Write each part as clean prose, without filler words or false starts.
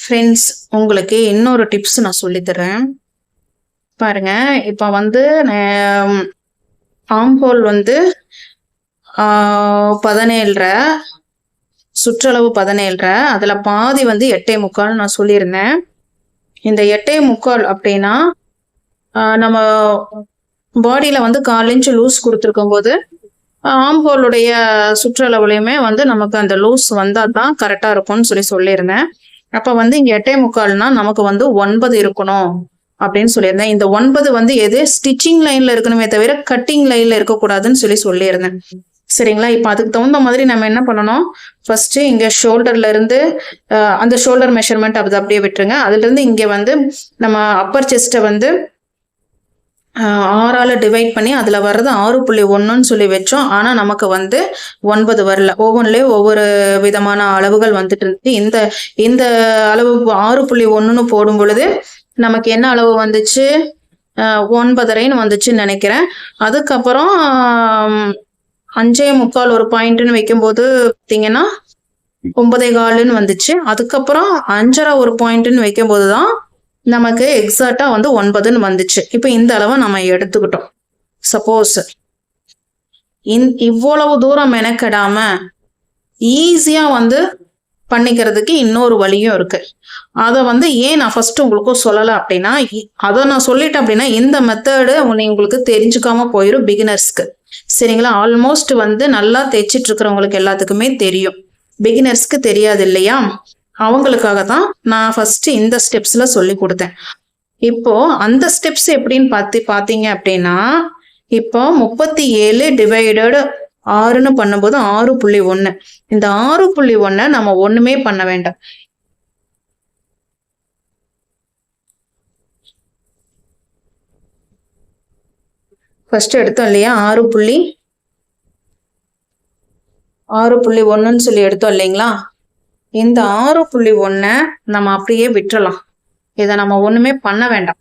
Friends, உங்களுக்கு இன்னொரு tips நான் சொல்லித்தரேன். பாருங்க, இப்போ வந்து ஆம்போல் வந்து 17.5, சுற்றளவு 17.5, அதில் பாதி வந்து 8.25 நான் சொல்லியிருந்தேன். இந்த 8.25 அப்படின்னா நம்ம பாடியில் வந்து 1/4 இன்ச் லூஸ் கொடுத்துருக்கும் போது ஆம்போலுடைய சுற்றளவுலையுமே வந்து நமக்கு அந்த லூஸ் வந்தால் தான் கரெக்டாக இருக்கும்னு சொல்லியிருந்தேன். அப்போ வந்து இங்கே 8.25னா நமக்கு வந்து 9 இருக்கணும் அப்படின்னு சொல்லியிருந்தேன். இந்த 9 வந்து எது ஸ்டிச்சிங் லைன்ல இருக்கணுமே தவிர கட்டிங் லைன்ல இருக்கக்கூடாதுன்னு சொல்லியிருந்தேன். சரிங்களா? இப்போ அதுக்கு தகுந்த மாதிரி நம்ம என்ன பண்ணணும், ஃபர்ஸ்ட் இங்க ஷோல்டர்ல இருந்து அந்த ஷோல்டர் மெஷர்மெண்ட் அது அப்படியே விட்டுருங்க. அதுல இருந்து இங்க வந்து நம்ம அப்பர் செஸ்ட்டை வந்து 6ஆல டிவைட் பண்ணி அதுல வர்றது 6.1ன்னு சொல்லி வச்சோம். ஆனா நமக்கு வந்து 9 வரல. ஒவ்வொன்றுலயும் ஒவ்வொரு விதமான அளவுகள் வந்துட்டு இருந்துச்சு. இந்த அளவு 6.1ன்னு போடும் பொழுது நமக்கு என்ன அளவு வந்துச்சு, 9.5ன்னு வந்துச்சுன்னு நினைக்கிறேன். அதுக்கப்புறம் 5.25 ஒரு பாயிண்ட்னு வைக்கும்போது பார்த்தீங்கன்னா 9.25ன்னு வந்துச்சு. அதுக்கப்புறம் 5.5 ஒரு பாயிண்ட்னு வைக்கும் போதுதான் நமக்கு எக்ஸாக்டா வந்து 9ன்னு வந்துச்சு. இப்போ இந்த அளவை நம்ம எடுத்துக்கிட்டோம். சப்போஸ் இவ்வளவு தூரம் மெனக்கெடாம ஈஸியா வந்து பண்ணிக்கிறதுக்கு இன்னொரு வழியும் இருக்கு. அதை வந்து ஏன் நான் ஃபர்ஸ்ட் உங்களுக்கும் சொல்லலை அப்படின்னா, அதை நான் சொல்லிட்டேன் அப்படின்னா இந்த மெத்தடு உங்களுக்கு தெரிஞ்சுக்காம போயிடும் பிகினர்ஸ்க்கு. சரிங்களா? ஆல்மோஸ்ட் வந்து நல்லா தைச்சிட்டு இருக்கிறவங்களுக்கு எல்லாத்துக்குமே தெரியும், பிகினர்ஸ்க்கு தெரியாது இல்லையா? அவங்களுக்காக தான் நான் ஃபர்ஸ்ட் இந்த ஸ்டெப்ஸ்ல சொல்லி கொடுத்தேன். இப்போ அந்த ஸ்டெப்ஸ் எப்படின்னு பார்த்தீங்க அப்படின்னா, இப்போ 37 டிவைடட் 6ன்னு பண்ணும்போது 6.1. இந்த 6.1 நம்ம ஒண்ணுமே பண்ண வேண்டாம். ஃபர்ஸ்ட் எடுத்தோம் இல்லையா, 6.1ன்னு சொல்லி எடுத்தோம் இல்லைங்களா? இந்த 6.1 நம்ம அப்படியே விட்டுறலாம். இதை நம்ம ஒண்ணுமே பண்ண வேண்டாம்.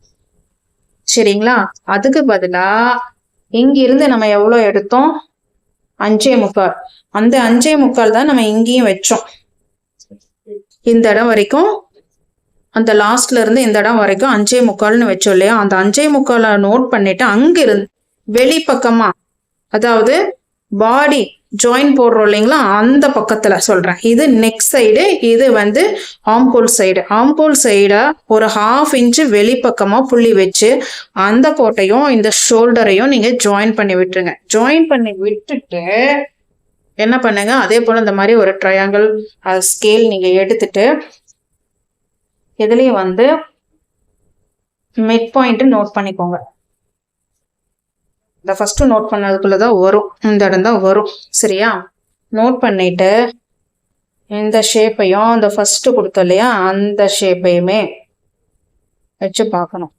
சரிங்களா? அதுக்கு பதிலா இங்கிருந்து நம்ம எவ்வளவு எடுத்தோம், 5.25. அந்த 5.25 தான் நம்ம இங்கேயும் வச்சோம். இந்த இடம் வரைக்கும், அந்த லாஸ்ட்ல இருந்து இந்த இடம் வரைக்கும் 5.25ன்னு வச்சோம் இல்லையா? அந்த 5.25 நோட் பண்ணிட்டு அங்கிருந்து வெளிப்பக்கமா, அதாவது பாடி ஜாயின் போடுறோம் இல்லைங்களா, அந்த பக்கத்துல சொல்றேன். இது நெக் சைடு, இது வந்து ஆம்போல் சைடு. ஆம்போல் சைடை ஒரு 1/2 இன்ச் வெளிப்பக்கமா புள்ளி வச்சு அந்த கோட்டையும் இந்த ஷோல்டரையும் நீங்க ஜாயின் பண்ணி விட்டுருங்க. ஜாயின் பண்ணி விட்டுட்டு என்ன பண்ணுங்க, அதே போல இந்த மாதிரி ஒரு ட்ரையாங்கிள் ஸ்கேல் நீங்க எடுத்துட்டு இதுலயும் வந்து மிட் பாயிண்ட் நோட் பண்ணிக்கோங்க. இந்த ஃபர்ஸ்ட் நோட் பண்ணதுக்குள்ளதான் வரும், இந்த இடம் தான் வரும். சரியா? நோட் பண்ணிட்டு இந்த ஷேப்பையும் இந்த ஃபர்ஸ்ட் கொடுத்தோம் இல்லையா, அந்த ஷேப்பையுமே வச்சு பார்க்கணும்.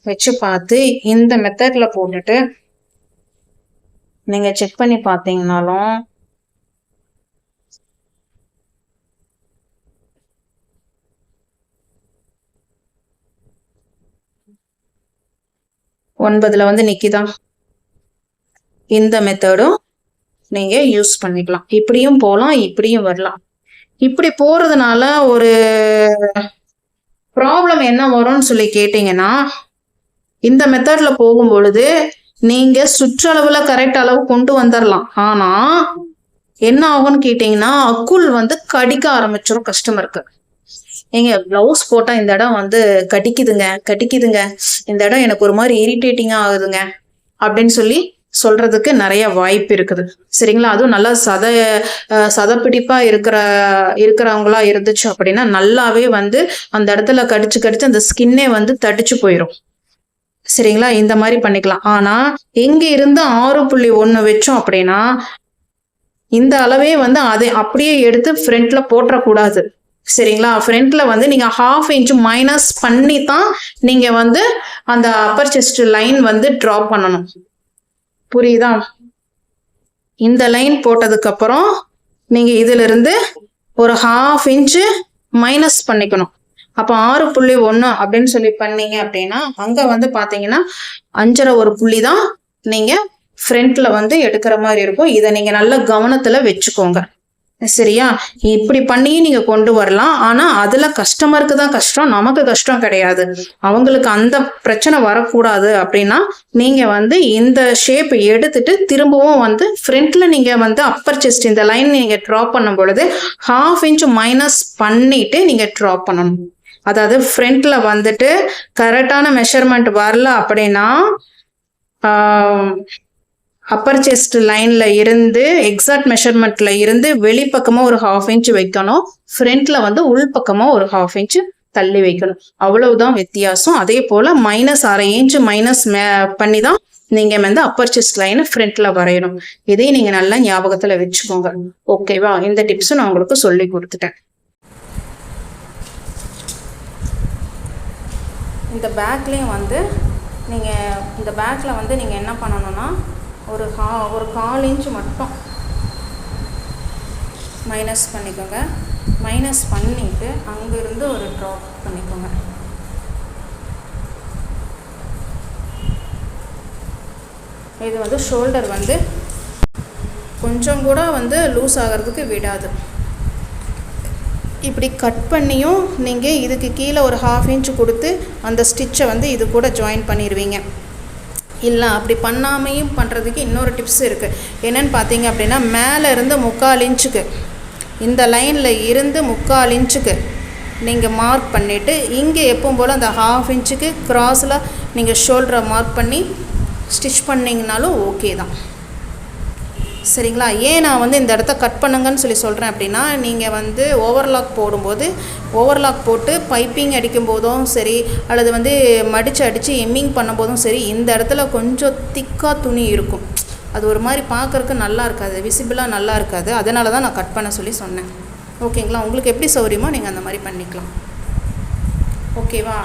வச்சு பார்த்து இந்த மெத்தட்ல போட்டுட்டு நீங்க செக் பண்ணி பார்த்தீங்கன்னாலும் ஒன்பதுல வந்து நிக்கிதான். இந்த மெத்தடும் நீங்க யூஸ் பண்ணிக்கலாம். இப்படியும் போகலாம், இப்படியும் வரலாம். இப்படி போறதுனால ஒரு ப்ராப்ளம் என்ன வரும்னு சொல்லி கேட்டீங்கன்னா, இந்த மெத்தட்ல போகும் பொழுது நீங்க சுற்றளவுல கரெக்ட் அளவு கொண்டு வந்துடலாம். ஆனா என்ன ஆகும்னு கேட்டீங்கன்னா, அக்குள் வந்து கடிக்க ஆரம்பிச்சிடும் கஸ்டமருக்கு. நீங்க பிளவுஸ் போட்டா இந்த இடம் வந்து கடிக்குதுங்க, இந்த இடம் எனக்கு ஒரு மாதிரி இரிட்டேட்டிங்கா ஆகுதுங்க அப்படின்னு சொல்லி சொல்றதுக்கு நிறைய வாய்ப்பு இருக்குது. சரிங்களா? அதுவும் நல்லா சதப்பிடிப்பா இருக்கிறவங்களா இருந்துச்சு அப்படின்னா நல்லாவே வந்து அந்த இடத்துல கடிச்சு அந்த ஸ்கின்னே வந்து தடிச்சு போயிடும். சரிங்களா? இந்த மாதிரி பண்ணிக்கலாம். ஆனா எங்க இருந்து 6.1 வச்சோம் அப்படின்னா இந்த அளவே வந்து அதை அப்படியே எடுத்து ஃப்ரண்ட்ல போட்டக்கூடாது. சரிங்களா? ஃப்ரண்ட்ல வந்து நீங்க 1/2 இன்ச் மைனஸ் பண்ணி தான் நீங்க வந்து அந்த அப்பர் செஸ்ட் லைன் வந்து டிரா பண்ணணும். புரியுதா? இந்த லைன் போட்டதுக்கு அப்புறம் நீங்க இதுல இருந்து ஒரு 1/2 இன்ச் மைனஸ் பண்ணிக்கணும். அப்போ 6.1 அப்படின்னு சொல்லி பண்ணீங்க அப்படின்னா அங்கே வந்து பார்த்தீங்கன்னா 5.5 ஒரு புள்ளி தான் நீங்கள் ஃப்ரண்ட்டில் வந்து எடுக்கிற மாதிரி இருக்கும். இதை நீங்கள் நல்ல கவனத்தில் வச்சுக்கோங்க. சரியா? இப்படி பண்ணியும் நீங்க கொண்டு வரலாம். ஆனா அதுல கஸ்டமருக்கு தான் கஷ்டம், நமக்கு கஷ்டம் கிடையாது. அவங்களுக்கு அந்த பிரச்சனை வரக்கூடாது அப்படின்னா நீங்க வந்து இந்த ஷேப் எடுத்துட்டு திரும்பவும் வந்து ஃப்ரண்ட்ல நீங்க வந்து அப்பர் செஸ்ட் இந்த லைன் நீங்க ட்ராப் பண்ணும் பொழுது 1/2 இன்ச் மைனஸ் பண்ணிட்டு நீங்க ட்ராப் பண்ணணும். அதாவது ஃப்ரண்ட்ல வந்துட்டு கரெக்டான மெஷர்மெண்ட் வரல அப்படின்னா அப்பர் செஸ்ட் லைன்ல இருந்து எக்ஸாக்ட் மெஷர்மெண்ட்ல இருந்து வெளிப்பக்கமாக ஒரு 1/2 இன்ச் வைக்கணும். ஃப்ரண்ட்ல வந்து உள்பக்கமாக ஒரு 1/2 இன்ச் தள்ளி வைக்கணும். அவ்வளவுதான் வித்தியாசம். அதே போல -1/2 இன்ச் மைனஸ் பண்ணி தான் நீங்க வந்து அப்பர் செஸ்ட் லைனை ஃப்ரண்ட்ல வரையணும். இதையும் நீங்க நல்லா ஞாபகத்துல வச்சுக்கோங்க. ஓகேவா? இந்த டிப்ஸும் நான் உங்களுக்கு சொல்லி கொடுத்துட்டேன். இந்த பேக்லேயும் வந்து நீங்கள் இந்த பேக்கில் வந்து நீங்கள் என்ன பண்ணணும்னா ஒரு 1/4 இன்ச் மட்டும் மைனஸ் பண்ணிக்கோங்க. மைனஸ் பண்ணிவிட்டு அங்கேருந்து ஒரு ட்ராப் பண்ணிக்கோங்க. இது வந்து ஷோல்டர் வந்து கொஞ்சம் கூட வந்து லூஸ் ஆகிறதுக்கு விடாது. இப்படி கட் பண்ணியும் நீங்கள் இதுக்கு கீழே ஒரு 1/2 இன்ச் கொடுத்து அந்த ஸ்டிச்சை வந்து இது கூட ஜாயின் பண்ணிடுவீங்க. இல்லை அப்படி பண்ணாமையும் பண்ணுறதுக்கு இன்னொரு டிப்ஸ் இருக்குது. என்னென்னு பார்த்தீங்க அப்படின்னா மேலே இருந்து 3/4 இன்ச்சுக்கு இந்த லைனில் இருந்து 3/4 இன்ச்சுக்கு நீங்கள் மார்க் பண்ணிவிட்டு இங்கே எப்பவும் போல் அந்த 1/2 இன்ச்சுக்கு க்ராஸில் நீங்கள் ஷோல்டரை மார்க் பண்ணி ஸ்டிச் பண்ணிங்கனாலும் ஓகே தான். சரிங்களா? ஏன் நான் வந்து இந்த இடத்த கட் பண்ணுங்கன்னு சொல்லி சொல்கிறேன் அப்படின்னா நீங்கள் வந்து ஓவர்லாக் போடும்போது ஓவர்லாக் போட்டு பைப்பிங் அடிக்கும் போதும் சரி அல்லது வந்து அடித்து எம்மிங் பண்ணும்போதும் சரி இந்த இடத்துல கொஞ்சம் திக்காக துணி இருக்கும். அது ஒரு மாதிரி பார்க்குறக்கு நல்லா இருக்காது, விசிபிளாக நல்லா இருக்காது. அதனால தான் நான் கட் பண்ண சொல்லி சொன்னேன். ஓகேங்களா? உங்களுக்கு எப்படி சௌகரியமோ நீங்கள் அந்த மாதிரி பண்ணிக்கலாம். ஓகேவா?